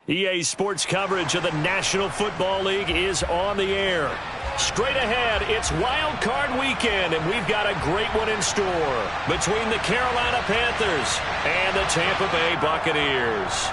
EA Sports coverage of the National Football League is on the air. Straight ahead, it's Wild Card Weekend, and we've got a great one in store between the Carolina Panthers and the Tampa Bay Buccaneers.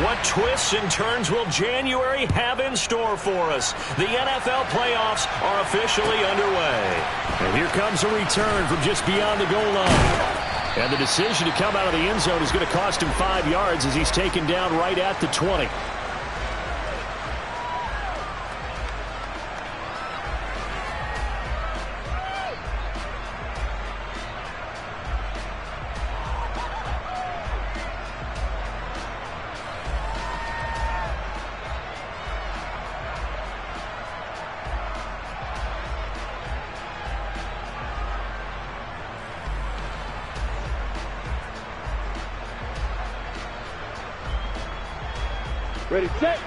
What twists and turns will January have in store for us? The NFL playoffs are officially underway. And here comes a return from just beyond the goal line. And the decision to come out of the end zone is going to cost him 5 yards as he's taken down right at the 20. Ready, set.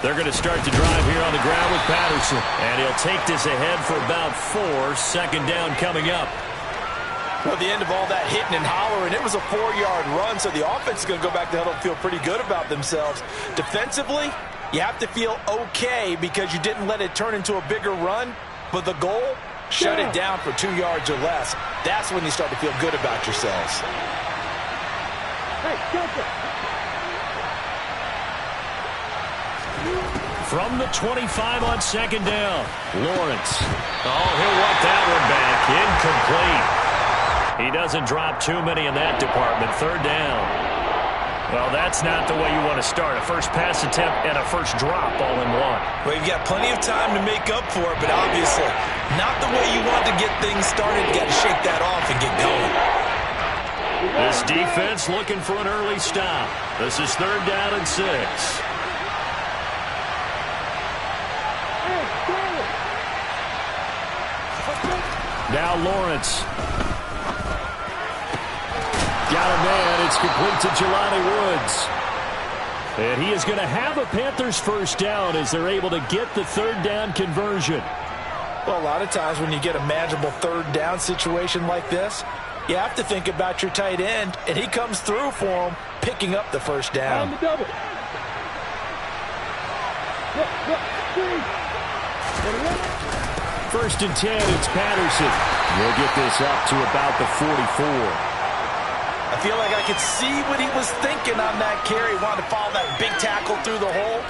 They're going to start the drive here on the ground with Patterson. And he'll take this ahead for about 4. Second down coming up. Well, the end of all that hitting and hollering, it was a 4-yard run, so the offense is going to go back to huddle and feel pretty good about themselves. Defensively, you have to feel okay because you didn't let it turn into a bigger run, but the goal, shut it down for 2 yards or less. That's when you start to feel good about yourselves. From the 25 on second down, Lawrence. Oh, he'll want that one back. Incomplete. He doesn't drop too many in that department. Third down. Well, that's not the way you want to start. A first pass attempt and a first drop all in one. Well, you've got plenty of time to make up for it, but obviously not the way you want to get things started. You got to shake that off and get going. This defense looking for an early stop. This is third down and 6. Now Lawrence. Got a man. It's complete to Jelani Woods. And he is going to have a Panthers first down as they're able to get the third down conversion. Well, a lot of times when you get a manageable third down situation like this, you have to think about your tight end, and he comes through for him, picking up the first down. First and 10, it's Patterson. We'll get this up to about the 44. I feel like I could see what he was thinking on that carry. Wanted to follow that big tackle through the hole.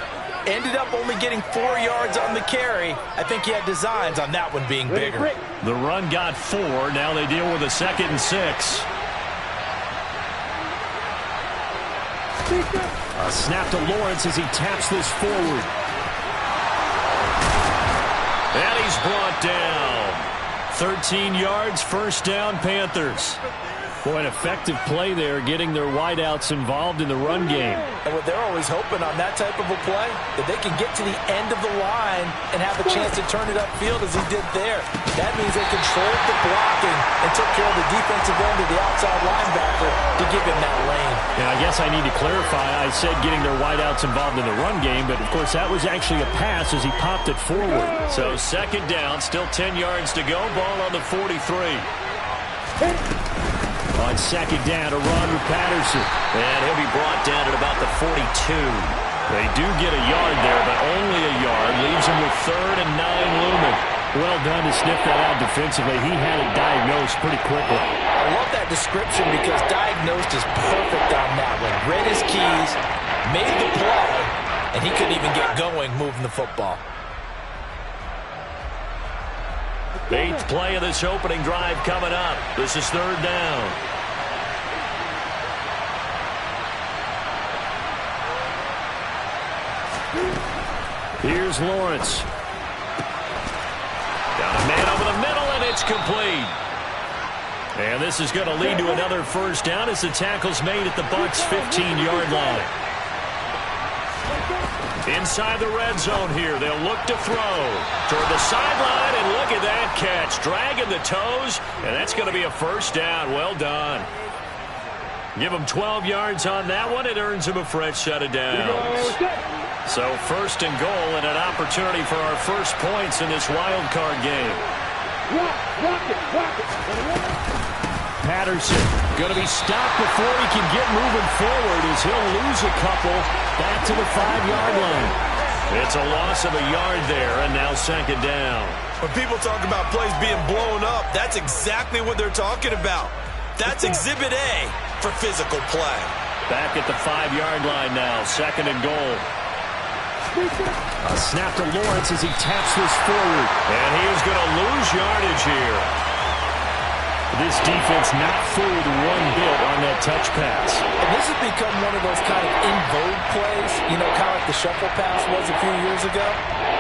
Ended up only getting 4 yards on the carry. I think he had designs on that one being bigger. The run got 4. Now they deal with a second and 6. A snap to Lawrence as he taps this forward. And he's brought down. 13 yards, first down, Panthers. Boy, an effective play there, getting their wideouts involved in the run game. And what they're always hoping on that type of a play, that they can get to the end of the line and have a chance to turn it upfield as he did there. That means they controlled the blocking and took care of the defensive end of the outside linebacker to give him that lane. And I guess I need to clarify, I said getting their wideouts involved in the run game, but of course that was actually a pass as he popped it forward. So second down, still 10 yards to go, ball on the 43. On second down, a run with Patterson. And he'll be brought down at about the 42. They do get a yard there, but only a yard. Leaves him with 3rd and 9 looming. Well done to sniff that out defensively. He had it diagnosed pretty quickly. I love that description because diagnosed is perfect on that one. Read his keys, made the play, and he couldn't even get going moving the football. 8th play of this opening drive coming up. This is third down. Here's Lawrence. Got a man over the middle, and it's complete. And this is going to lead to another first down as the tackle's made at the Bucs' 15-yard line. Inside the red zone here. They'll look to throw toward the sideline, and look at that catch. Dragging the toes, and that's going to be a first down. Well done. Give him 12 yards on that one. It earns him a fresh set of downs. So first and goal, and an opportunity for our first points in this wild card game. Patterson going to be stopped before he can get moving forward as he'll lose a couple back to the 5-yard line. It's a loss of a yard there, and now second down. When people talk about plays being blown up, that's exactly what they're talking about. That's Exhibit A for physical play. Back at the 5-yard line now, second and goal. A snap to Lawrence as he taps this forward. And he is going to lose yardage here. This defense not fooled one bit on that touch pass. And this has become one of those kind of in vogue plays, you know, kind of like the shuffle pass was a few years ago.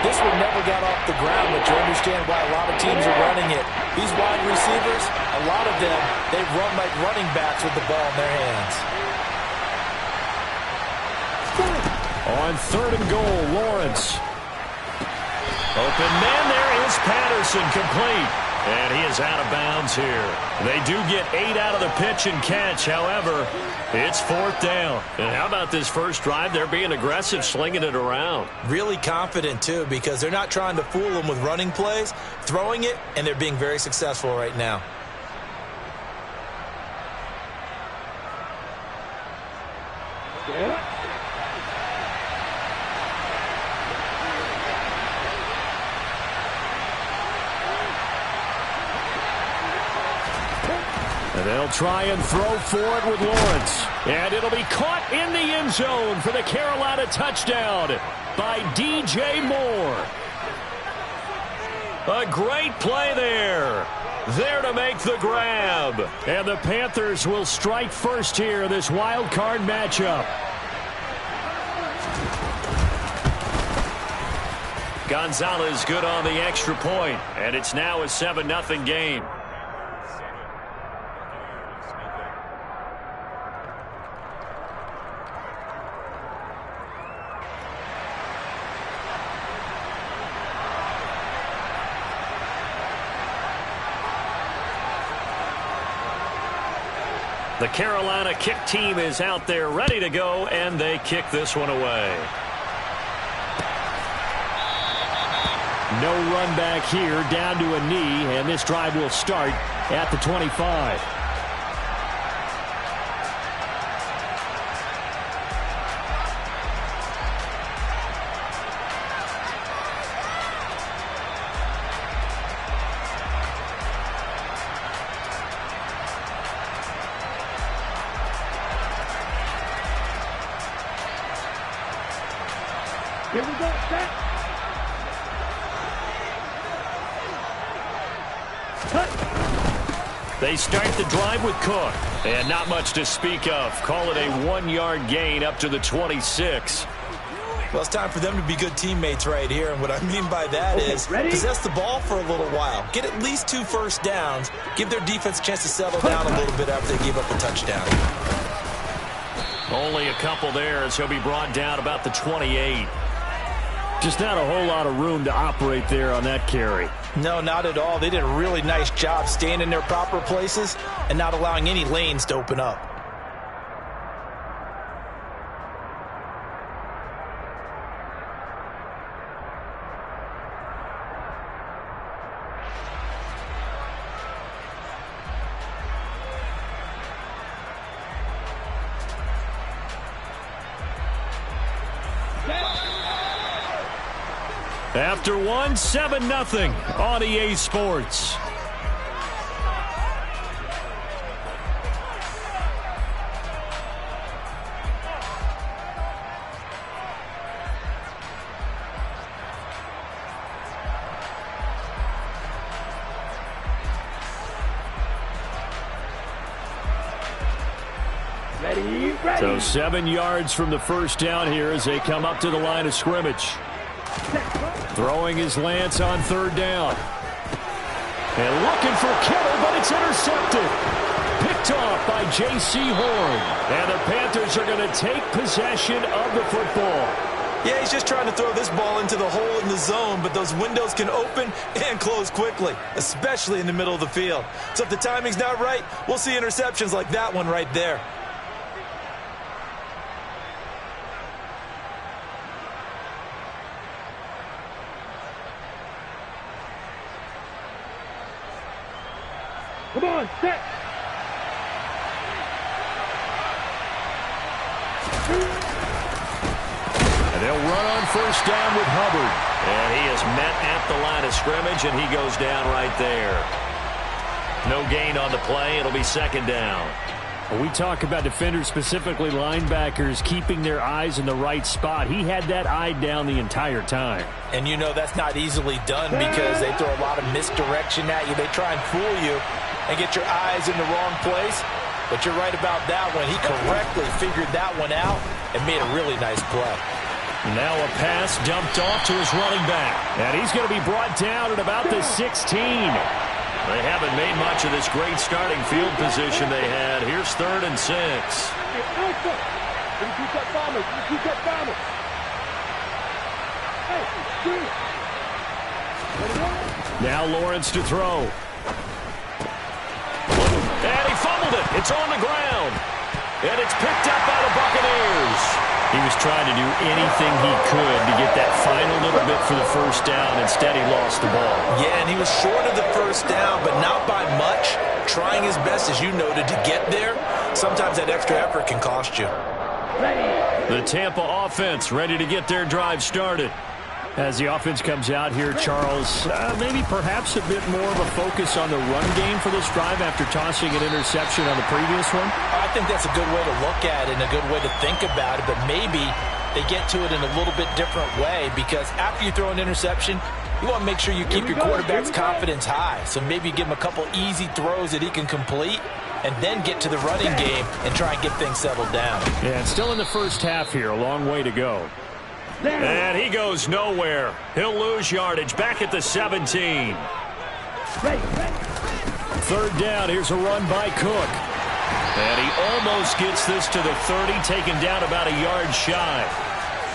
This one never got off the ground, but you understand why a lot of teams are running it. These wide receivers, a lot of them, they run like running backs with the ball in their hands. On third and goal, Lawrence. Open man, there is Patterson, complete. And he is out of bounds here. They do get 8 out of the pitch and catch. However, it's fourth down. And how about this first drive? They're being aggressive, slinging it around. Really confident, too, because they're not trying to fool them with running plays, throwing it, and they're being very successful right now. Yeah. And they'll try and throw for it with Lawrence. And it'll be caught in the end zone for the Carolina touchdown by DJ Moore. A great play there. There to make the grab. And the Panthers will strike first here in this wild card matchup. Gonzalez good on the extra point. And it's now a 7-0 game. The Carolina kick team is out there ready to go, and they kick this one away. No run back here, down to a knee, and this drive will start at the 25. Here we go, set. They start the drive with Cook. And not much to speak of. Call it a 1-yard gain up to the 26. Well, it's time for them to be good teammates right here. And what I mean by that is possess the ball for a little while. Get at least 2 first downs. Give their defense a chance to settle down a little bit after they give up the touchdown. Only a couple there as he'll be brought down about the 28. Just not a whole lot of room to operate there on that carry. No, not at all. They did a really nice job staying in their proper places and not allowing any lanes to open up. After one, 7-0 on EA Sports. Ready. So 7 yards from the first down here as they come up to the line of scrimmage. Throwing his Lance on third down. And looking for Kittle, but it's intercepted. Picked off by J.C. Horn. And the Panthers are going to take possession of the football. Yeah, he's just trying to throw this ball into the hole in the zone, but those windows can open and close quickly, especially in the middle of the field. So if the timing's not right, we'll see interceptions like that one right there. Come on, set. And they'll run on first down with Hubbard. And he is met at the line of scrimmage, and he goes down right there. No gain on the play. It'll be second down. We talk about defenders, specifically linebackers, keeping their eyes in the right spot. He had that eye down the entire time. And you know that's not easily done because they throw a lot of misdirection at you. They try and fool you and get your eyes in the wrong place. But you're right about that one. He correctly figured that one out and made a really nice play. Now a pass dumped off to his running back. And he's going to be brought down at about the 16. They haven't made much of this great starting field position they had. Here's 3rd and 6. Now Lawrence to throw. And he fumbled it. It's on the ground. And it's picked up by the Buccaneers. He was trying to do anything he could to get that final little bit for the first down. Instead, he lost the ball. Yeah, and he was short of the first down, but not by much. Trying his best, as you noted, to get there. Sometimes that extra effort can cost you. The Tampa offense ready to get their drive started. As the offense comes out here, Charles, maybe perhaps a bit more of a focus on the run game for this drive after tossing an interception on the previous one? I think that's a good way to look at it and a good way to think about it, but maybe they get to it in a little bit different way because after you throw an interception, you want to make sure you keep your quarterback's confidence high. So maybe you give him a couple easy throws that he can complete and then get to the running game and try and get things settled down. Yeah, it's still in the first half here. A long way to go. And he goes nowhere. He'll lose yardage back at the 17. 3rd down. Here's a run by Cook. And he almost gets this to the 30, taken down about a yard shy.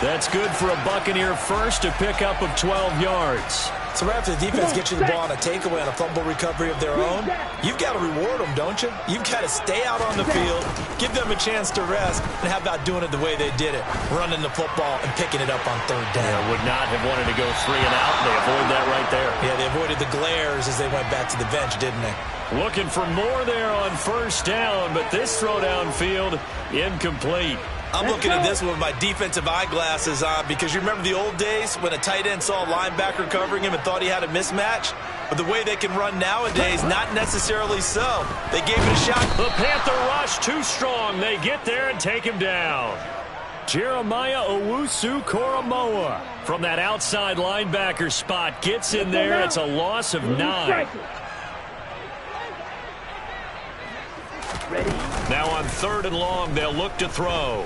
That's good for a Buccaneer first, a pickup of 12 yards. So right after the defense gets you the ball on a takeaway on a fumble recovery of their own, you've got to reward them, don't you? You've got to stay out on the field, give them a chance to rest, and how about doing it the way they did it, running the football and picking it up on 3rd down. Yeah, would not have wanted to go 3 and out. They avoid that right there. Yeah, they avoided the glares as they went back to the bench, didn't they? Looking for more there on first down, but this throw downfield incomplete. I'm looking at this one with my defensive eyeglasses on because you remember the old days when a tight end saw a linebacker covering him and thought he had a mismatch? But the way they can run nowadays, not necessarily so. They gave it a shot. The Panther rush too strong. They get there and take him down. Jeremiah Owusu-Koramoah from that outside linebacker spot gets in there. It's a loss of 9. Now on 3rd and long, they'll look to throw.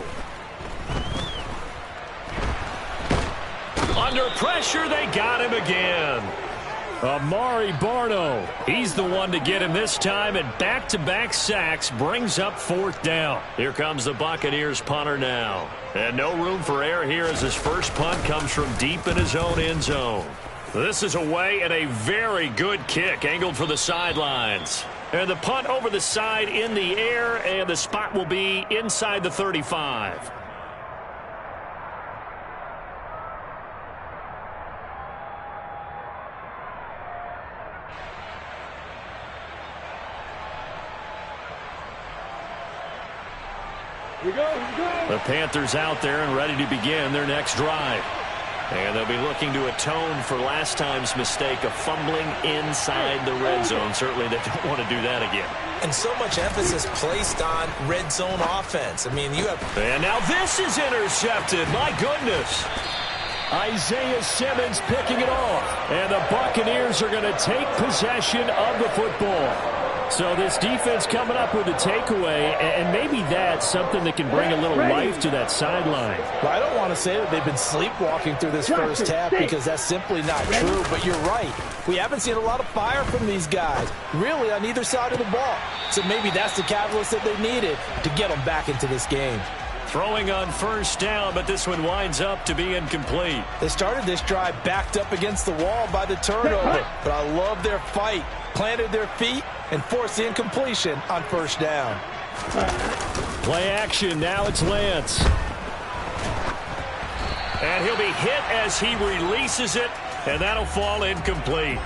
Under pressure, they got him again. Amari Barno. He's the one to get him this time, and back-to-back sacks brings up 4th down. Here comes the Buccaneers punter now. And no room for error here as his first punt comes from deep in his own end zone. This is away and a very good kick angled for the sidelines. And the punt over the side in the air, and the spot will be inside the 35. Here we go. The Panthers out there and ready to begin their next drive. And they'll be looking to atone for last time's mistake of fumbling inside the red zone. Certainly they don't want to do that again. And so much emphasis placed on red zone offense. I mean, you have... And now this is intercepted. My goodness. Isaiah Simmons picking it off. And the Buccaneers are going to take possession of the football. So this defense coming up with a takeaway, and maybe that's something that can bring a little life to that sideline. Well, I don't want to say that they've been sleepwalking through this first half because that's simply not true, but you're right. We haven't seen a lot of fire from these guys, really, on either side of the ball. So maybe that's the catalyst that they needed to get them back into this game. Throwing on first down, but this one winds up to be incomplete. They started this drive backed up against the wall by the turnover, but I love their fight. Planted their feet and forced the incompletion on first down. Play action, now it's Lance. And he'll be hit as he releases it, and that'll fall incomplete.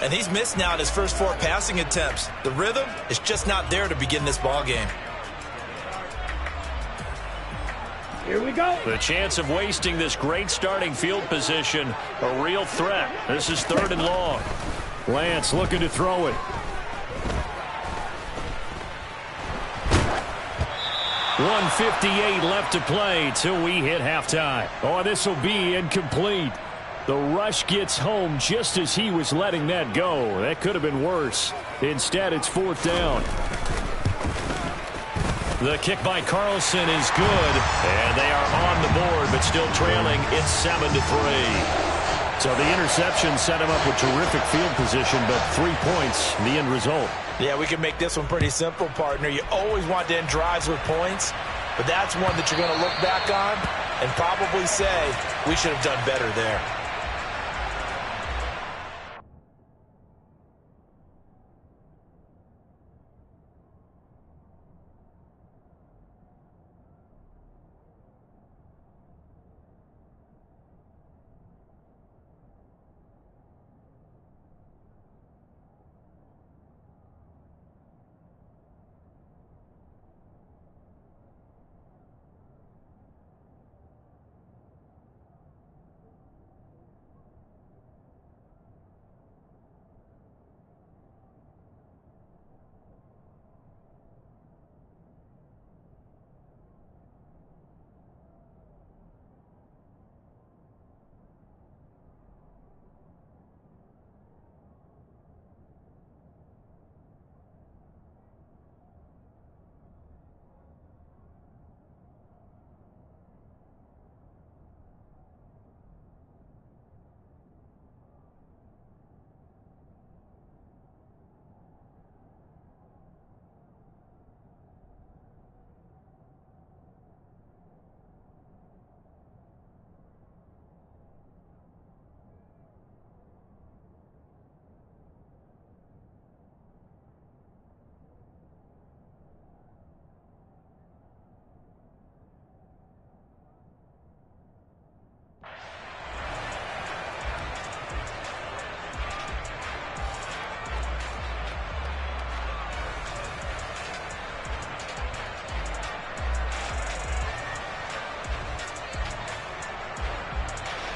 And he's missed now in his first 4 passing attempts. The rhythm is just not there to begin this ball game. Here we go. The chance of wasting this great starting field position, a real threat. This is 3rd and long. Lance looking to throw it. .158 left to play till we hit halftime. Oh, this will be incomplete. The rush gets home just as he was letting that go. That could have been worse. Instead, it's 4th down. The kick by Carlson is good, and they are on the board, but still trailing. It's 7-3. So the interception set him up with terrific field position, but 3 points, the end result. Yeah, we can make this one pretty simple, partner. You always want to end drives with points, but that's one that you're going to look back on and probably say, we should have done better there.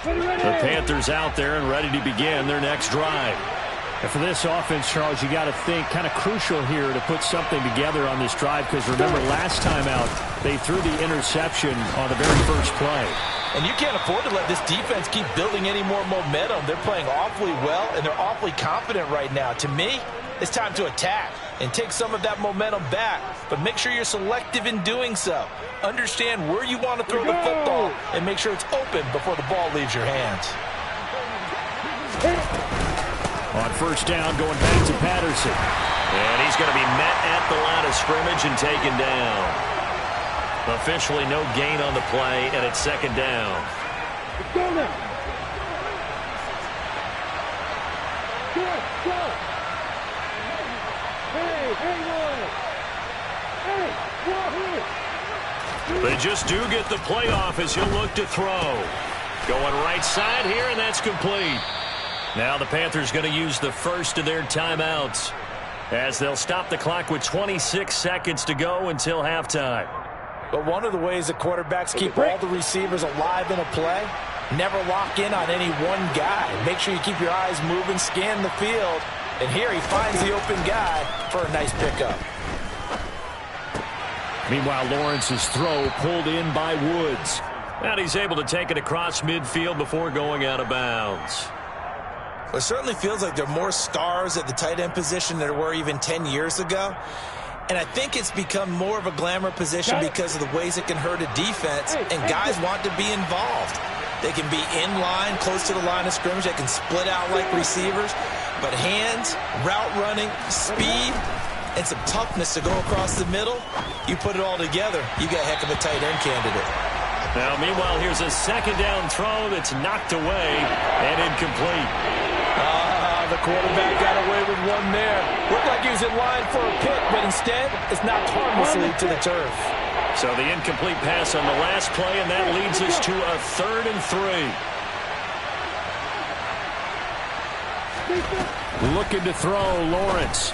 The Panthers out there and ready to begin their next drive. And for this offense, Charles, you got to think kind of crucial here to put something together on this drive, because remember last time out they threw the interception on the very first play. And you can't afford to let this defense keep building any more momentum. They're playing awfully well, and they're awfully confident right now. To me, it's time to attack and take some of that momentum back, but make sure you're selective in doing so. Understand where you want to throw the football and make sure it's open before the ball leaves your hands. On first down, going back to Patterson. And he's going to be met at the line of scrimmage and taken down. Officially no gain on the play, and it's 2nd down. Let's go now. Go. Hey, They just do get the playoff as he'll look to throw. Going right side here, and that's complete. Now the Panthers going to use the first of their timeouts as they'll stop the clock with 26 seconds to go until halftime. But one of the ways that quarterbacks keep all the receivers alive in a play, never lock in on any one guy. Make sure you keep your eyes moving, scan the field. And here he finds the open guy for a nice pickup. Meanwhile, Lawrence's throw pulled in by Woods. And he's able to take it across midfield before going out of bounds. Well, it certainly feels like there are more stars at the tight end position than there were even 10 years ago. And I think it's become more of a glamour position because of the ways it can hurt a defense, and guys want to be involved. They can be in line, close to the line of scrimmage. They can split out like receivers. But hands, route running, speed, and some toughness to go across the middle, you put it all together, you got a heck of a tight end candidate. Now, meanwhile, here's a second down throw that's knocked away and incomplete. The quarterback got away with one there. Looked like he was in line for a pick, but instead, it's knocked harmlessly to the turf. So the incomplete pass on the last play, and that leads us to a 3rd and 3. Looking to throw, Lawrence.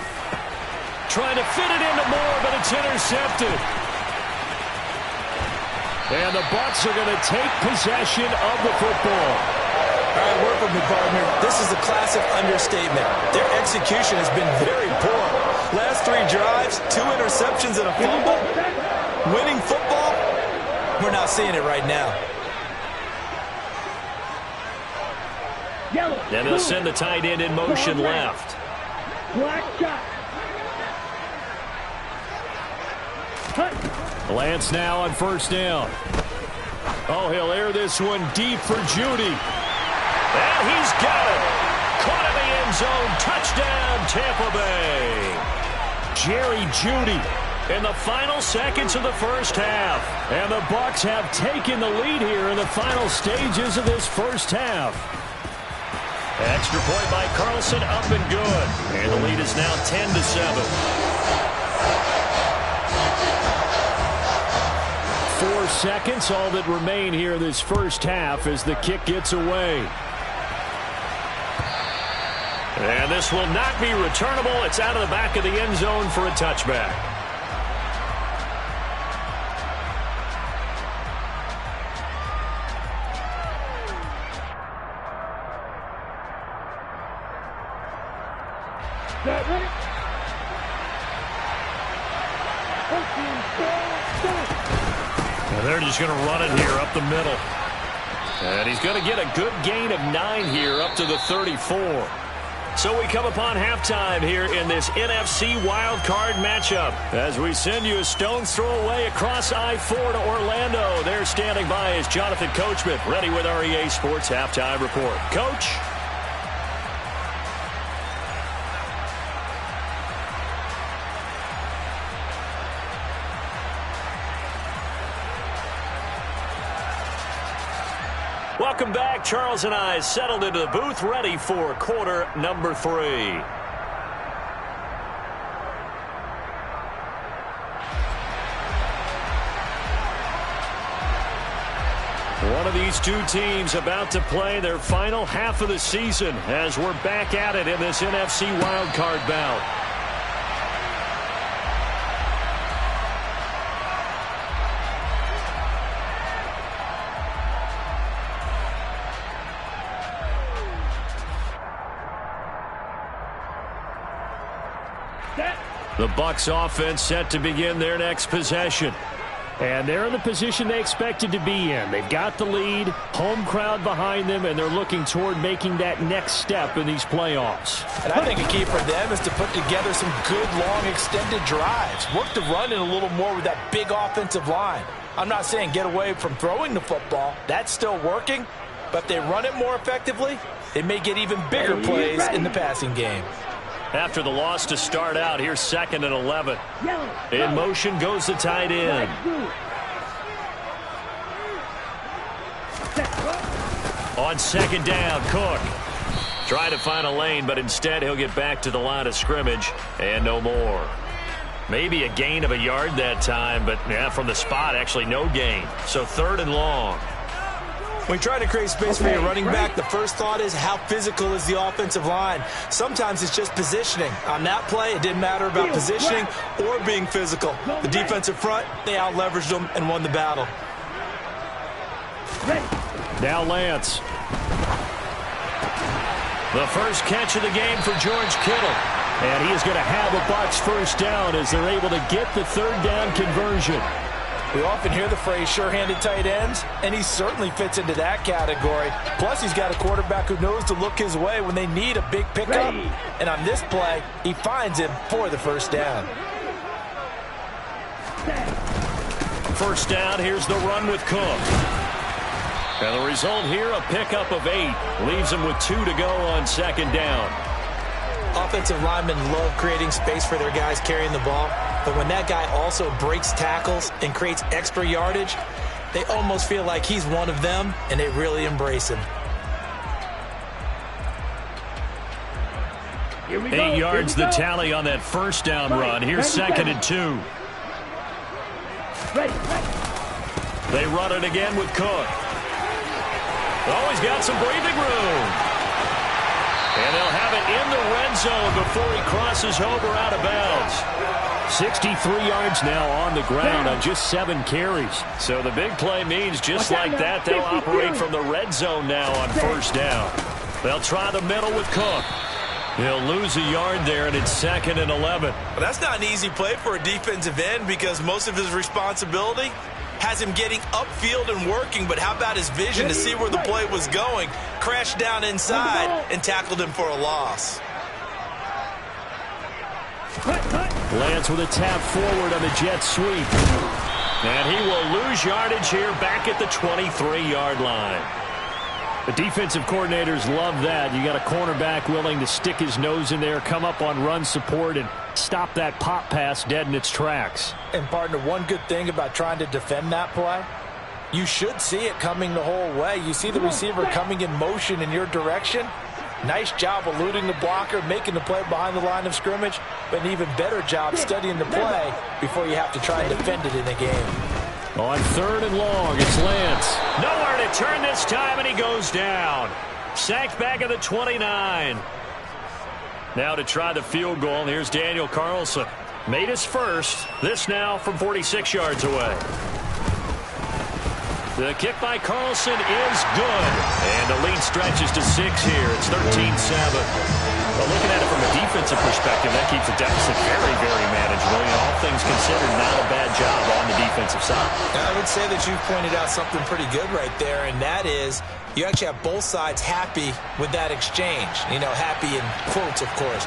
Trying to fit it into Moore, but it's intercepted. And the Bucs are going to take possession of the football. All right, work with me, partner. This is a classic understatement. Their execution has been very poor. Last 3 drives, 2 interceptions and a fumble. Winning football, we're not seeing it right now. And they'll send the tight end in motion left. Black shot. Lance now on 1st down. Oh, he'll air this one deep for Jeudy. And he's got it. Caught in the end zone. Touchdown, Tampa Bay. Jerry Jeudy in the final seconds of the first half. And the Bucs have taken the lead here in the final stages of this first half. Extra point by Carlson, up and good. And the lead is now 10-7. 4 seconds, all that remain here in this first half as the kick gets away. And this will not be returnable. It's out of the back of the end zone for a touchback. And they're just going to run it here up the middle. And he's going to get a good gain of 9 here up to the 34. So we come upon halftime here in this NFC wildcard matchup as we send you a stone's throw away across I-4 to Orlando. There standing by is Jonathan Coachman, ready with our EA Sports Halftime Report. Coach? Welcome back. Charles and I settled into the booth, ready for quarter number 3. One of these two teams about to play their final half of the season as we're back at it in this NFC wildcard bout. The Bucs offense set to begin their next possession. And they're in the position they expected to be in. They've got the lead, home crowd behind them, and they're looking toward making that next step in these playoffs. And I think a key for them is to put together some good, long, extended drives. Work the run in a little more with that big offensive line. I'm not saying get away from throwing the football. That's still working. But if they run it more effectively, they may get even bigger plays in the passing game. After the loss to start out, here's 2nd and 11. In motion goes the tight end. On 2nd down, Cook. Trying to find a lane, but instead he'll get back to the line of scrimmage and no more. Maybe a gain of a yard that time, but yeah, from the spot, actually no gain. So 3rd and long. When you try to create space for your running back, the first thought is how physical is the offensive line. Sometimes it's just positioning. On that play, it didn't matter about positioning or being physical. The defensive front, they out-leveraged them and won the battle. Now Lance. The first catch of the game for George Kittle. And he is going to have a Bucs first down as they're able to get the 3rd down conversion. We often hear the phrase sure-handed tight ends, and he certainly fits into that category. Plus, he's got a quarterback who knows to look his way when they need a big pickup. And on this play, he finds him for the first down. First down, here's the run with Cook. And the result here, a pickup of 8. Leaves him with 2 to go on 2nd down. Offensive linemen love creating space for their guys carrying the ball, but when that guy also breaks tackles and creates extra yardage, they almost feel like he's one of them, and they really embrace him. 8 yards the tally on that first down run. Here's 2nd and 2. They run it again with Cook. Oh, he's got some breathing room. And they'll have it in the red zone before he crosses over out of bounds. 63 yards now on the ground on just 7 carries. So the big play means just like that, they'll operate from the red zone now on first down. They'll try the middle with Cook. He'll lose a yard there, and it's 2nd and 11. Well, that's not an easy play for a defensive end because most of his responsibility has him getting upfield and working, but how about his vision to see where the play was going, crashed down inside, and tackled him for a loss. Lance with a tap forward on the jet sweep. And he will lose yardage here back at the 23-yard line. The defensive coordinators love that. You got a cornerback willing to stick his nose in there, come up on run support, and stop that pop pass dead in its tracks. And, partner, one good thing about trying to defend that play, you should see it coming the whole way. You see the receiver coming in motion in your direction. Nice job eluding the blocker, making the play behind the line of scrimmage, but an even better job studying the play before you have to try and defend it in a game. On 3rd and long, it's Lance. Nowhere to turn this time, and he goes down. Sacked back at the 29. Now to try the field goal, and here's Daniel Carlson. Made his first. This now from 46 yards away. The kick by Carlson is good. And the lead stretches to 6 here. It's 13-7. Well, looking at it from a defensive perspective, that keeps the deficit very, very manageable. You know, all things considered, not a bad job on the defensive side. I would say that you've pointed out something pretty good right there, and that is you actually have both sides happy with that exchange. You know, happy in quotes, of course.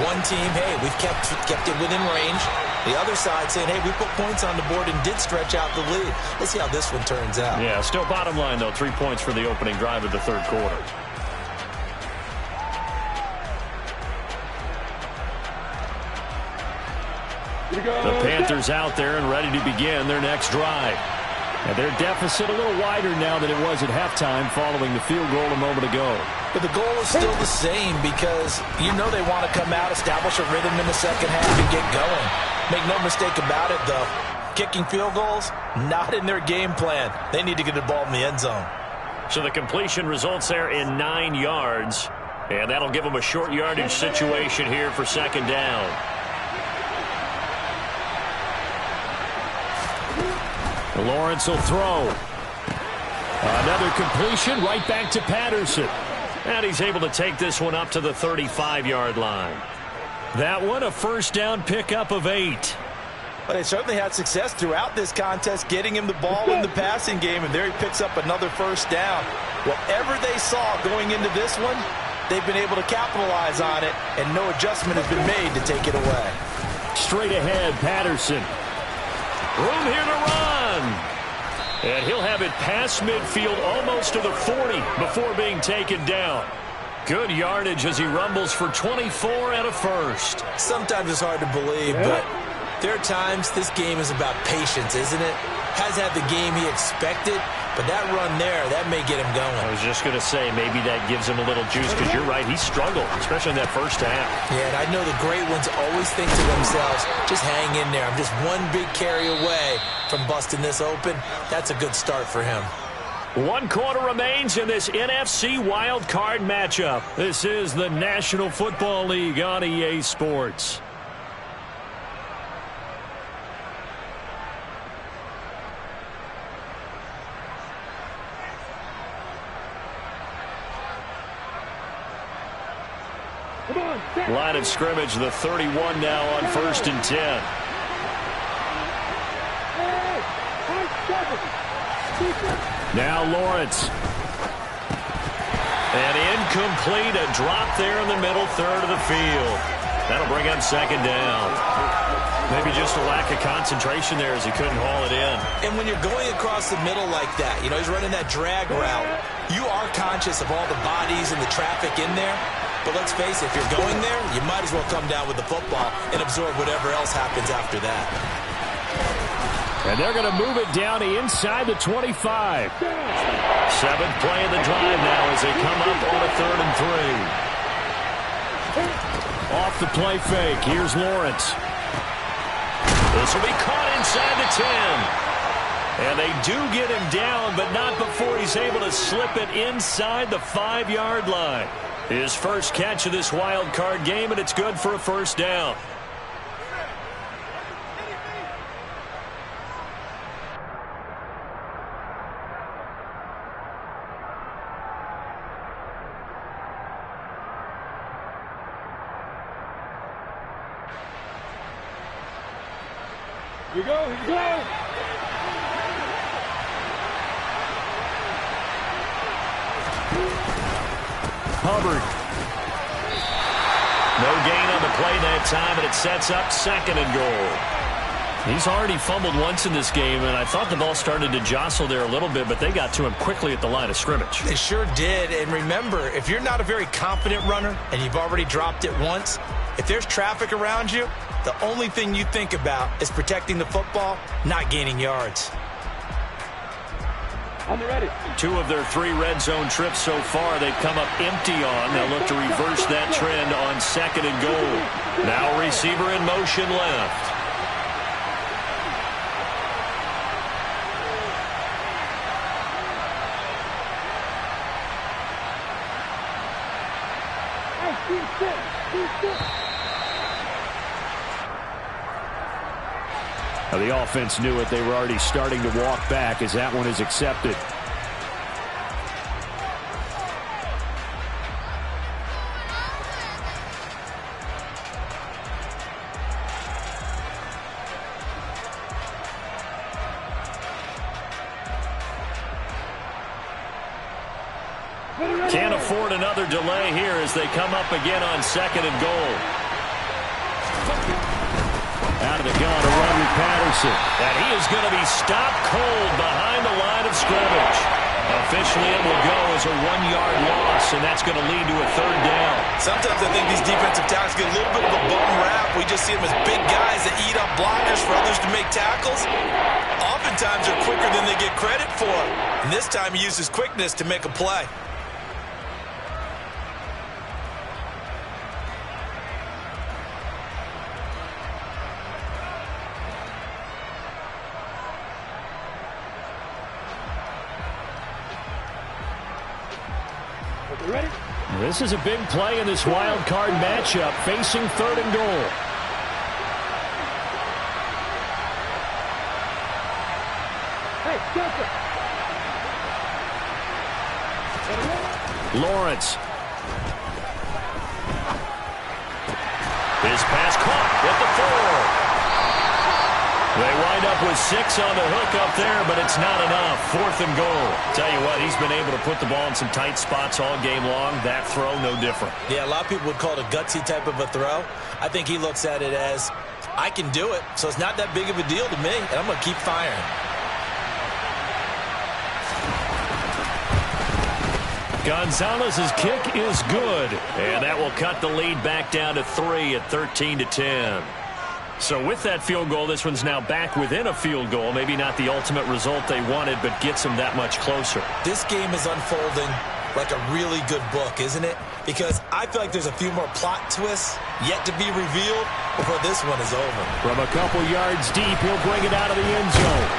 One team, hey, we've kept it within range. The other side saying, hey, we put points on the board and did stretch out the lead. Let's see how this one turns out. Yeah, still bottom line, though, 3 points for the opening drive of the third quarter. The Panthers out there and ready to begin their next drive. And their deficit a little wider now than it was at halftime following the field goal a moment ago. But the goal is still the same because you know they want to come out, establish a rhythm in the second half, and get going. Make no mistake about it, though. Kicking field goals, not in their game plan. They need to get the ball in the end zone. So the completion results there in 9 yards. And that'll give them a short yardage situation here for 2nd down. Lawrence will throw. Another completion right back to Patterson. And he's able to take this one up to the 35-yard line. That one a first down pickup of 8. But they certainly had success throughout this contest getting him the ball in the passing game, and there he picks up another first down. Whatever they saw going into this one, they've been able to capitalize on it, and no adjustment has been made to take it away. Straight ahead, Patterson. Room here to run. And he'll have it past midfield almost to the 40 before being taken down. Good yardage as he rumbles for 24 and a first. Sometimes it's hard to believe, but there are times this game is about patience, isn't it? Has had the game he expected, but that run there, that may get him going. I was just going to say, maybe that gives him a little juice because you're right, he struggled, especially in that first half. Yeah, and I know the great ones always think to themselves, just hang in there. I'm just one big carry away from busting this open. That's a good start for him. 1 quarter remains in this NFC Wild Card matchup. This is the National Football League on EA Sports. Line of scrimmage, the 31 now on 1st and 10. Now Lawrence. And incomplete, a drop there in the middle third of the field. That'll bring up 2nd down. Maybe just a lack of concentration there as he couldn't haul it in. And when you're going across the middle like that, you know, he's running that drag route, you are conscious of all the bodies and the traffic in there. But let's face it, if you're going there, you might as well come down with the football and absorb whatever else happens after that. And they're going to move it down inside the 25. Seventh play of the drive now as they come up on a 3rd and 3. Off the play fake. Here's Lawrence. This will be caught inside the 10. And they do get him down, but not before he's able to slip it inside the 5-yard line. His first catch of this wild card game, and it's good for a first down. Here you go, here you go. Hubbard. No gain on the play that time, and it sets up 2nd and goal. He's already fumbled once in this game, and I thought the ball started to jostle there a little bit, but they got to him quickly at the line of scrimmage. They sure did, and remember, if you're not a very confident runner and you've already dropped it once, if there's traffic around you, the only thing you think about is protecting the football, not gaining yards. On the ready. 2 of their 3 red zone trips so far they've come up empty on. They'll look to reverse that trend on 2nd and goal. Now receiver in motion left. Now the offense knew it. They were already starting to walk back as that one is accepted. Can't afford another delay here as they come up again on 2nd and goal. Out of the gun, a run with Patterson. And he is going to be stopped cold behind the line of scrimmage. Officially, it will go as a 1-yard loss, and that's going to lead to a 3rd down. Sometimes I think these defensive tackles get a little bit of a bum rap. We just see them as big guys that eat up blockers for others to make tackles. Oftentimes, they're quicker than they get credit for. And this time, he uses quickness to make a play. Ready? This is a big play in this wild card matchup, facing 3rd and goal. Hey, Joker. Lawrence. His pass caught at the 4. They wind up with 6 on the hook up there, but it's not enough. 4th and goal. Tell you what, he's been able to put the ball in some tight spots all game long. That throw, no different. Yeah, a lot of people would call it a gutsy type of a throw. I think he looks at it as, I can do it, so it's not that big of a deal to me, and I'm going to keep firing. Gonzalez's kick is good, and that will cut the lead back down to 3 at 13-10. So with that field goal, this one's now back within a field goal. Maybe not the ultimate result they wanted, but gets them that much closer. This game is unfolding like a really good book, isn't it? Because I feel like there's a few more plot twists yet to be revealed before this one is over. From a couple yards deep, he'll bring it out of the end zone.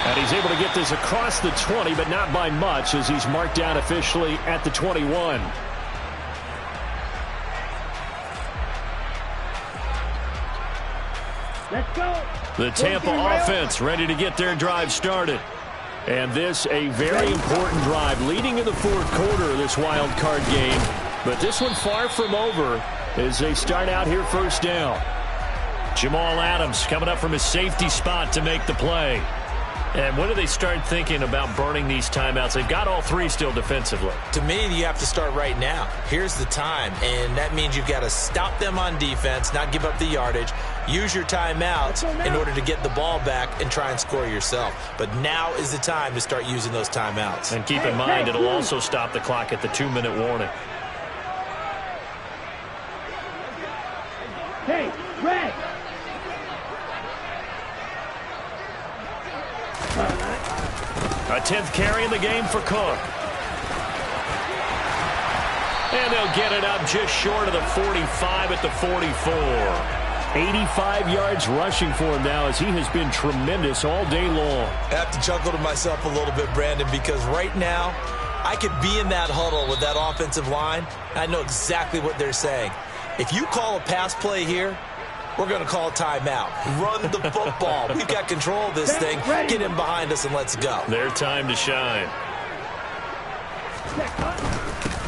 And he's able to get this across the 20, but not by much, as he's marked down officially at the 21. Let's go. The Tampa offense ready to get their drive started. And this a very important drive leading in the 4th quarter of this wild card game. But this one far from over as they start out here 1st down. Jamal Adams coming up from his safety spot to make the play. And when do they start thinking about burning these timeouts? They've got all 3 still defensively. To me, you have to start right now. Here's the time, and that means you've got to stop them on defense, not give up the yardage, use your timeouts in order to get the ball back and try and score yourself. But now is the time to start using those timeouts. And keep in mind, it'll also stop the clock at the 2-minute warning. Hey, Red! A 10th carry in the game for Cook. And they'll get it up just short of the 45 at the 44. 85 yards rushing for him now as he has been tremendous all day long. I have to chuckle to myself a little bit, Brandon, because right now I could be in that huddle with that offensive line. I know exactly what they're saying. If you call a pass play here, we're going to call a timeout. Run the football. We've got control of this thing. Get in behind us and let's go. Their time to shine.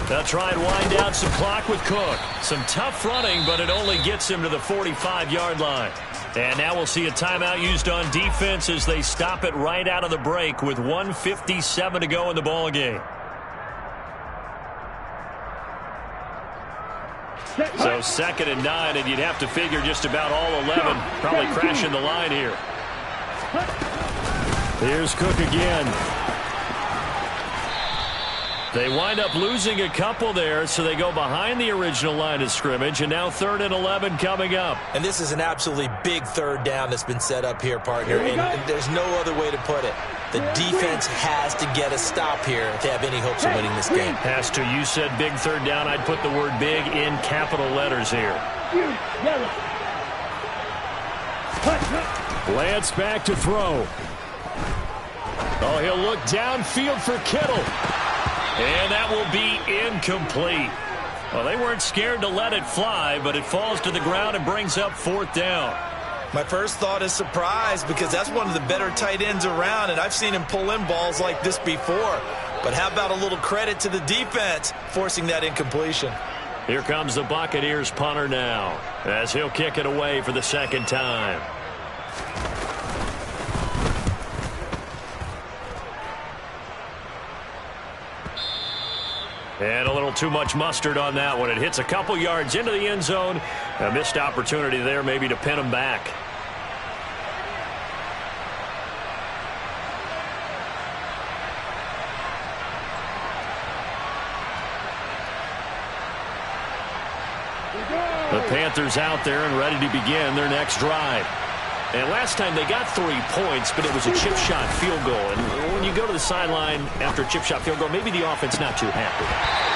They'll try and wind down some clock with Cook. Some tough running, but it only gets him to the 45-yard line. And now we'll see a timeout used on defense as they stop it right out of the break with 1:57 to go in the ballgame. So 2nd and 9, and you'd have to figure just about all 11 probably crashing the line here. Here's Cook again. They wind up losing a couple there, so they go behind the original line of scrimmage, and now 3rd and 11 coming up. And this is an absolutely big 3rd down that's been set up here, partner, and there's no other way to put it. The defense has to get a stop here if they have any hopes of winning this game. Has to. You said big 3rd down. I'd put the word big in capital letters here. Lance back to throw. Oh, he'll look downfield for Kittle. And that will be incomplete. Well, they weren't scared to let it fly, but it falls to the ground and brings up 4th down. My first thought is surprise because that's one of the better tight ends around, and I've seen him pull in balls like this before. But how about a little credit to the defense forcing that incompletion? Here comes the Buccaneers punter now as he'll kick it away for the 2nd time. And a little too much mustard on that one. It hits a couple yards into the end zone. A missed opportunity there maybe to pin him back. The Panthers out there and ready to begin their next drive. And last time they got 3 points, but it was a chip shot field goal. And when you go to the sideline after a chip shot field goal, maybe the offense not too happy.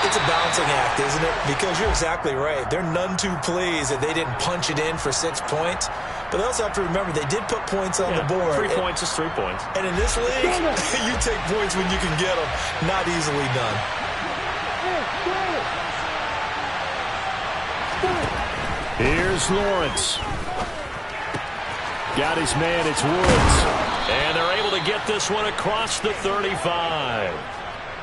It's a balancing act, isn't it? Because you're exactly right. They're none too pleased that they didn't punch it in for 6 points. But they also have to remember they did put points on the board. 3 points is 3 points. And in this league, you take points when you can get them. Not easily done. Here's Lawrence. Got his man, it's Woods. And they're able to get this one across the 35.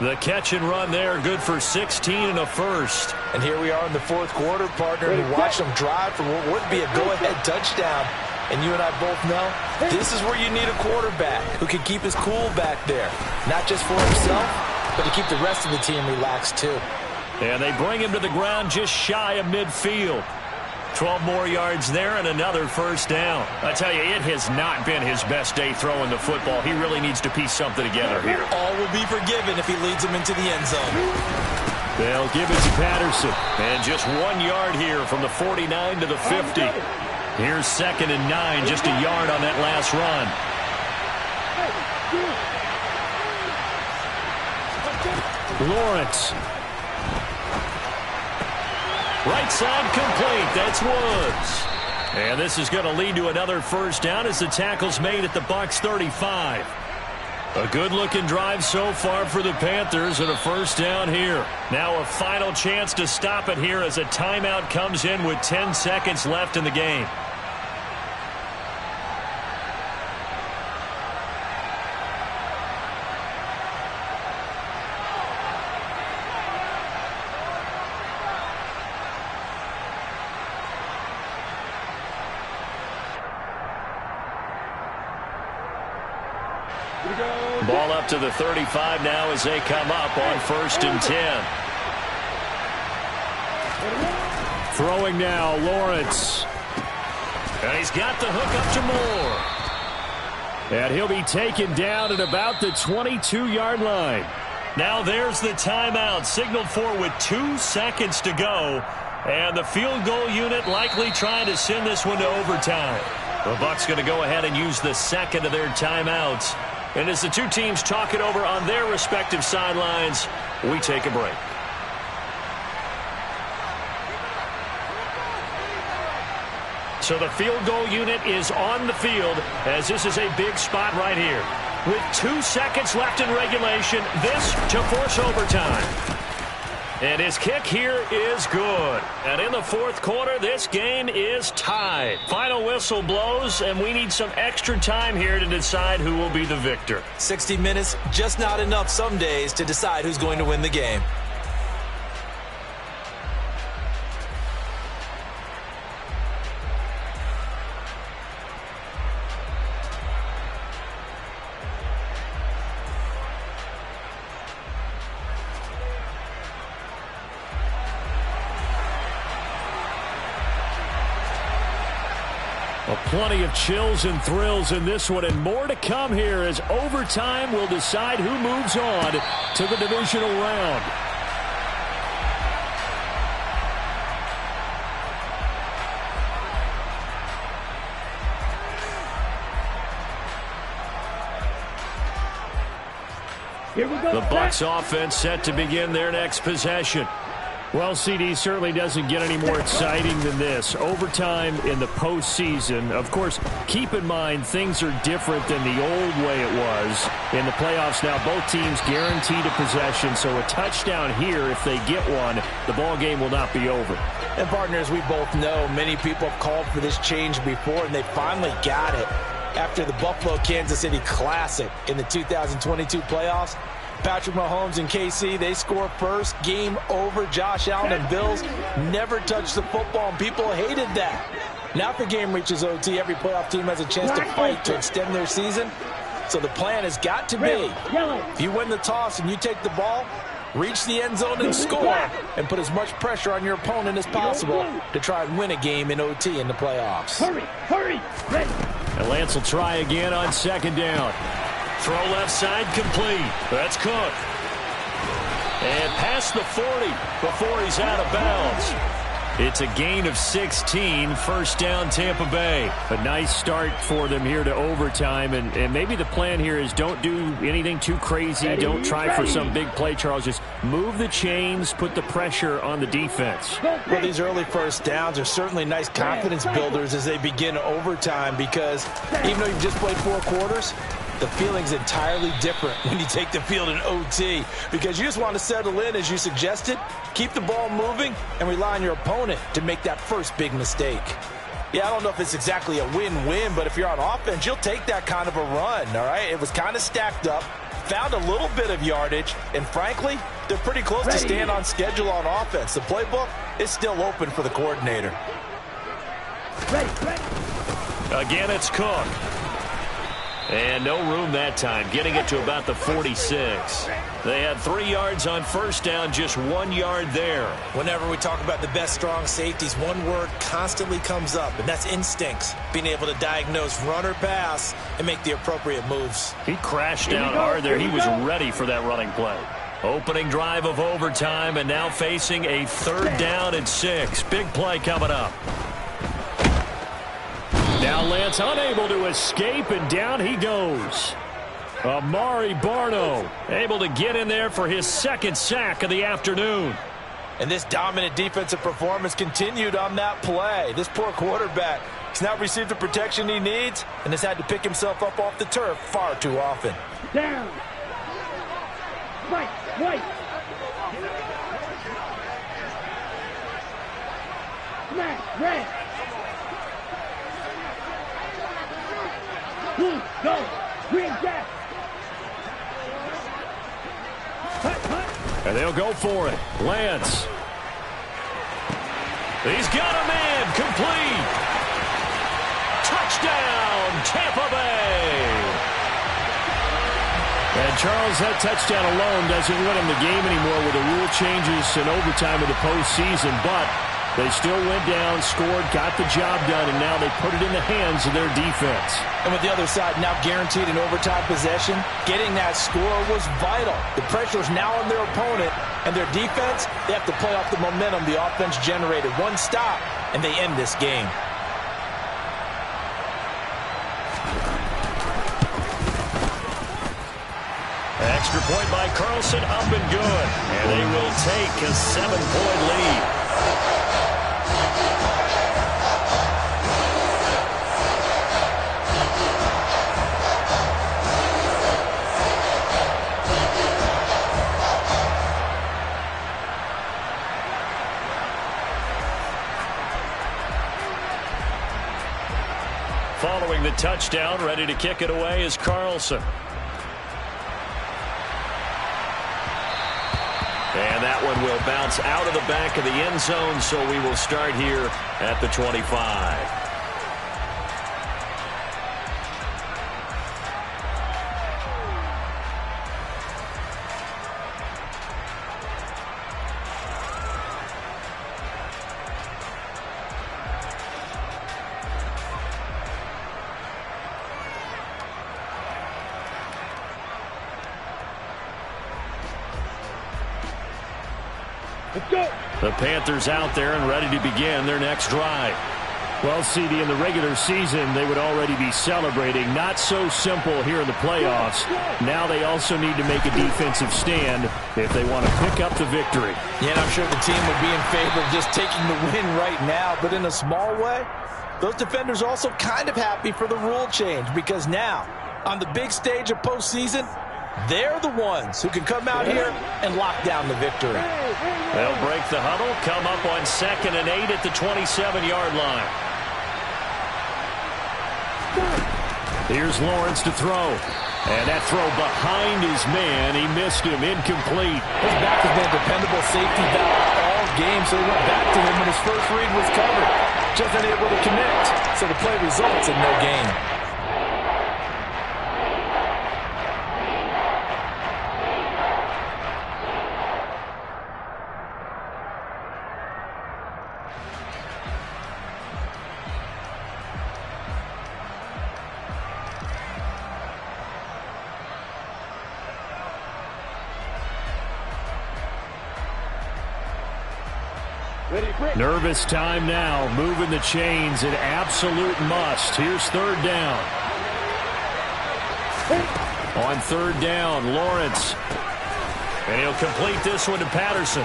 The catch and run there, good for 16 and a first. And here we are in the 4th quarter, partner, and watch them drive for what would be a go-ahead touchdown. And you and I both know this is where you need a quarterback who can keep his cool back there. Not just for himself, but to keep the rest of the team relaxed too. And they bring him to the ground just shy of midfield. 12 more yards there and another 1st down. I tell you, it has not been his best day throwing the football. He really needs to piece something together here. All will be forgiven if he leads them into the end zone. They'll give it to Patterson. And just 1 yard here from the 49 to the 50. Here's 2nd and 9, just a yard on that last run. Lawrence. Right side complete. That's Woods. And this is going to lead to another 1st down as the tackle's made at the Bucs 35. A good-looking drive so far for the Panthers and a 1st down here. Now a final chance to stop it here as a timeout comes in with 10 seconds left in the game. Ball up to the 35 now as they come up on 1st and 10. Throwing now, Lawrence. And he's got the hook up to Moore. And he'll be taken down at about the 22-yard line. Now there's the timeout signaled for with 2 seconds to go. And the field goal unit likely trying to send this one to overtime. The Bucs going to go ahead and use the second of their timeouts. And as the two teams talk it over on their respective sidelines, we take a break. So the field goal unit is on the field as this is a big spot right here. With 2 seconds left in regulation, this to force overtime. And his kick here is good. And in the fourth quarter, this game is tied. Final whistle blows, and we need some extra time here to decide who will be the victor. 60 minutes, just not enough some days to decide who's going to win the game. Plenty of chills and thrills in this one, and more to come here as overtime will decide who moves on to the divisional round. Here we go. The Bucs offense set to begin their next possession. Well, CD certainly doesn't get any more exciting than this. Overtime in the postseason. Of course, keep in mind things are different than the old way it was. In the playoffs now, both teams guaranteed a possession, so a touchdown here, if they get one, the ball game will not be over. And partners, we both know many people have called for this change before, and they finally got it after the Buffalo-Kansas City Classic in the 2022 playoffs. Patrick Mahomes and KC, they score first. Game over. Josh Allen and Bills never touched the football, and people hated that. Now if the game reaches OT, every playoff team has a chance to fight to extend their season. So the plan has got to be, if you win the toss and you take the ball, reach the end zone and score, and put as much pressure on your opponent as possible to try and win a game in OT in the playoffs. Hurry, ready. And Lance will try again on second down. Throw left side complete. That's Cook. And past the 40 before he's out of bounds. It's a gain of 16, first down Tampa Bay. A nice start for them here to overtime, and maybe the plan here is don't do anything too crazy. Don't try for some big play, Charles. Just move the chains, put the pressure on the defense. Well, these early first downs are certainly nice confidence builders as they begin overtime because even though you've just played 4 quarters, the feeling's entirely different when you take the field in OT because you just want to settle in, as you suggested, keep the ball moving, and rely on your opponent to make that first big mistake. Yeah, I don't know if it's exactly a win-win, but if you're on offense, you'll take that kind of a run, all right? It was kind of stacked up, found a little bit of yardage, and frankly, they're pretty close to staying on schedule on offense. The playbook is still open for the coordinator. Again, it's Cook. And no room that time, getting it to about the 46. They had 3 yards on first down, just 1 yard there. Whenever we talk about the best strong safeties, one word constantly comes up, and that's instincts. Being able to diagnose run or pass and make the appropriate moves. He crashed down hard there. He was ready for that running play. Opening drive of overtime, and now facing a 3rd down and 6. Big play coming up. Now Lance unable to escape, and down he goes. Amari Barno able to get in there for his 2nd sack of the afternoon. And this dominant defensive performance continued on that play. This poor quarterback has not received the protection he needs and has had to pick himself up off the turf far too often. Down. Right. Smash, red. Blue, go. Green, jack. And they'll go for it. Lance. He's got a man. Complete. Touchdown, Tampa Bay. And Charles, that touchdown alone doesn't win them the game anymore with the rule changes in overtime of the postseason, but They still went down, scored, got the job done, and now they put it in the hands of their defense. And with the other side now guaranteed an overtime possession, getting that score was vital. The pressure is now on their opponent, and their defense, they have to play off the momentum the offense generated. One stop, and they end this game. Extra point by Carlson, up and good. And they will take a 7-point lead. Following the touchdown, ready to kick it away is Carlson. And that one will bounce out of the back of the end zone, so we will start here at the 25. Let's go. The Panthers out there and ready to begin their next drive. Well, CD, in the regular season, they would already be celebrating. Not so simple here in the playoffs. Now they also need to make a defensive stand if they want to pick up the victory. Yeah, and I'm sure the team would be in favor of just taking the win right now, but in a small way, those defenders are also kind of happy for the rule change, because now, on the big stage of postseason, they're the ones who can come out here and lock down the victory. They'll break the huddle, come up on 2nd and 8 at the 27-yard line. Here's Lawrence to throw. And that throw behind his man. He missed him. Incomplete. His back has been a dependable safety valve all game, so he went back to him when his first read was covered. Just unable to connect, so the play results in no gain. Nervous time now, moving the chains, an absolute must. Here's 3rd down. On 3rd down, Lawrence. And he'll complete this one to Patterson.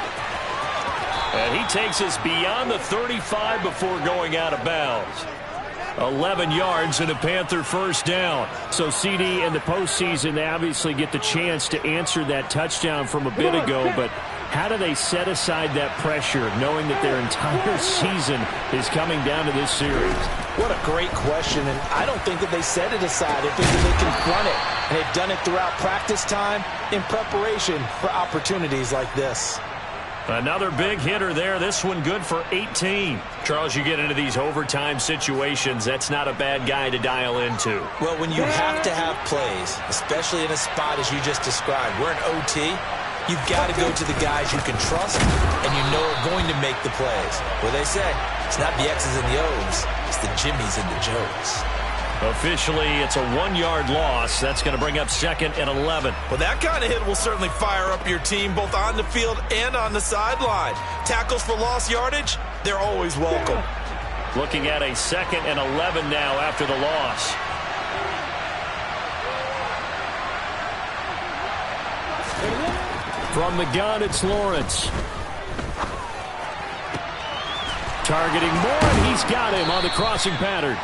And he takes us beyond the 35 before going out of bounds. 11 yards and a Panther first down. So CD, in the postseason, they obviously get the chance to answer that touchdown from a bit ago, but how do they set aside that pressure, knowing that their entire season is coming down to this series? What a great question, and I don't think that they set it aside. I think that they confront it, and they've done it throughout practice time in preparation for opportunities like this. Another big hitter there. This one good for 18. Charles, you get into these overtime situations, that's not a bad guy to dial into. Well, when you have to have plays, especially in a spot as you just described, we're in OT, you've got to go to the guys you can trust and you know are going to make the plays. What they say, it's not the X's and the O's, it's the Jimmies and the Joes. Officially, it's a 1-yard loss. That's going to bring up 2nd and 11. Well, that kind of hit will certainly fire up your team both on the field and on the sideline. Tackles for lost yardage, they're always welcome. Looking at a 2nd and 11 now after the loss. From the gun, it's Lawrence. Targeting Moore, and he's got him on the crossing pattern.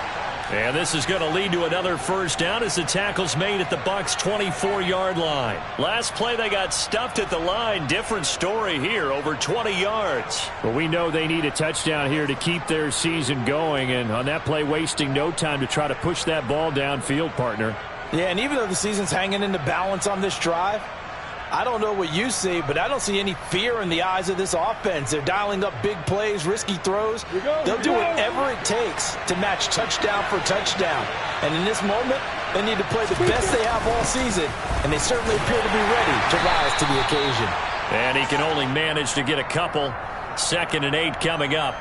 And this is going to lead to another first down as the tackle's made at the Bucs' 24-yard line. Last play, they got stuffed at the line. Different story here, over 20 yards. Well, we know they need a touchdown here to keep their season going, and on that play, wasting no time to try to push that ball downfield, partner. Yeah, and even though the season's hanging in the balance on this drive, I don't know what you see, but I don't see any fear in the eyes of this offense. They're dialing up big plays, risky throws. They'll do whatever it takes to match touchdown for touchdown. And in this moment, they need to play the best they have all season, and they certainly appear to be ready to rise to the occasion. And he can only manage to get a couple. 2nd and 8 coming up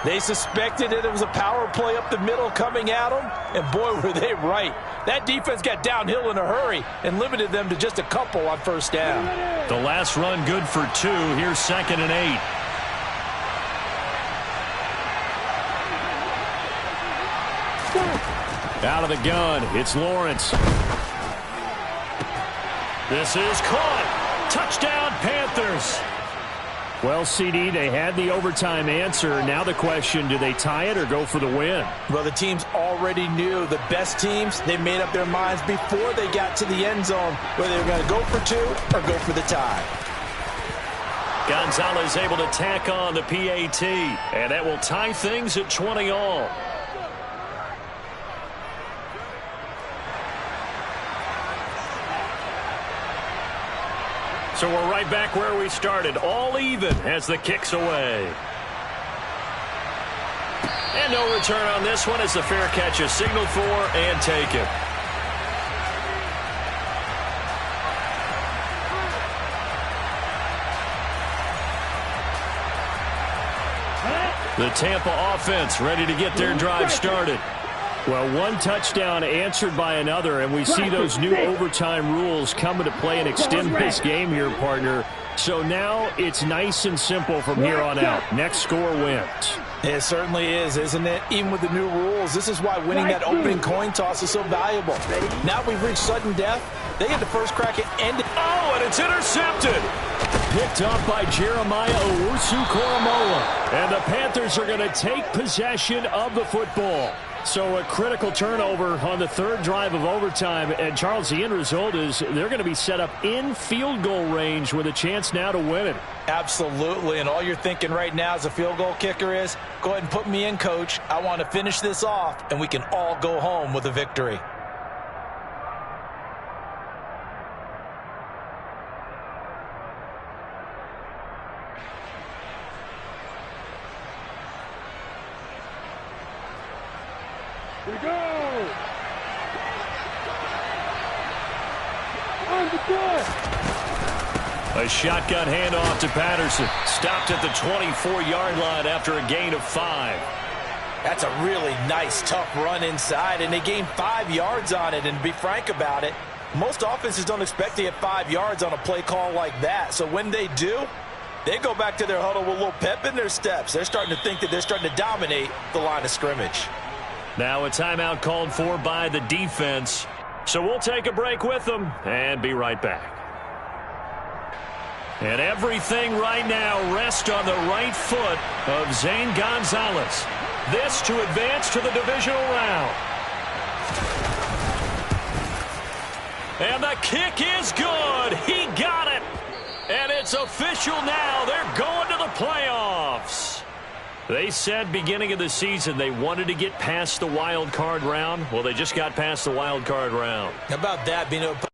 They suspected that it was a power play up the middle coming at them, and boy, were they right. That defense got downhill in a hurry and limited them to just a couple on first down. The last run good for 2. Here's 2nd and 8. Out of the gun, it's Lawrence. This is caught. Touchdown, Panthers. Well, CD, they had the overtime answer. Now the question, do they tie it or go for the win? Well, the teams already knew. The best teams, they made up their minds before they got to the end zone whether they were going to go for 2 or go for the tie. Gonzalez able to tack on the PAT, and that will tie things at 20 all. So we're right back where we started, all even as the kick's away. And no return on this one as the fair catch is signaled for and taken. The Tampa offense ready to get their drive started. Well, one touchdown answered by another, and we see those new overtime rules come into play and extend this game here, partner. So now it's nice and simple from here on out. Next score wins. It certainly is, isn't it? Even with the new rules, this is why winning that opening coin toss is so valuable. Now we've reached sudden death. They get the first crack at ending. Oh, and it's intercepted. Picked up by Jeremiah Owusu-Koramoah. And the Panthers are going to take possession of the football. So a critical turnover on the third drive of overtime. And, Charles, the end result is they're going to be set up in field goal range with a chance now to win it. Absolutely. And all you're thinking right now as a field goal kicker is, go ahead and put me in, coach. I want to finish this off, and we can all go home with a victory. We go! On the court! A shotgun handoff to Patterson. Stopped at the 24-yard line after a gain of 5. That's a really nice, tough run inside, and they gained 5 yards on it. And to be frank about it, most offenses don't expect to get 5 yards on a play call like that. So when they do, they go back to their huddle with a little pep in their steps. They're starting to think that they're starting to dominate the line of scrimmage. Now a timeout called for by the defense. So we'll take a break with them and be right back. And everything right now rests on the right foot of Zane Gonzalez. This to advance to the divisional round. And the kick is good. He got it. And it's official now. They're going to the playoffs. They said beginning of the season they wanted to get past the wild card round. Well, they just got past the wild card round. How about that being able to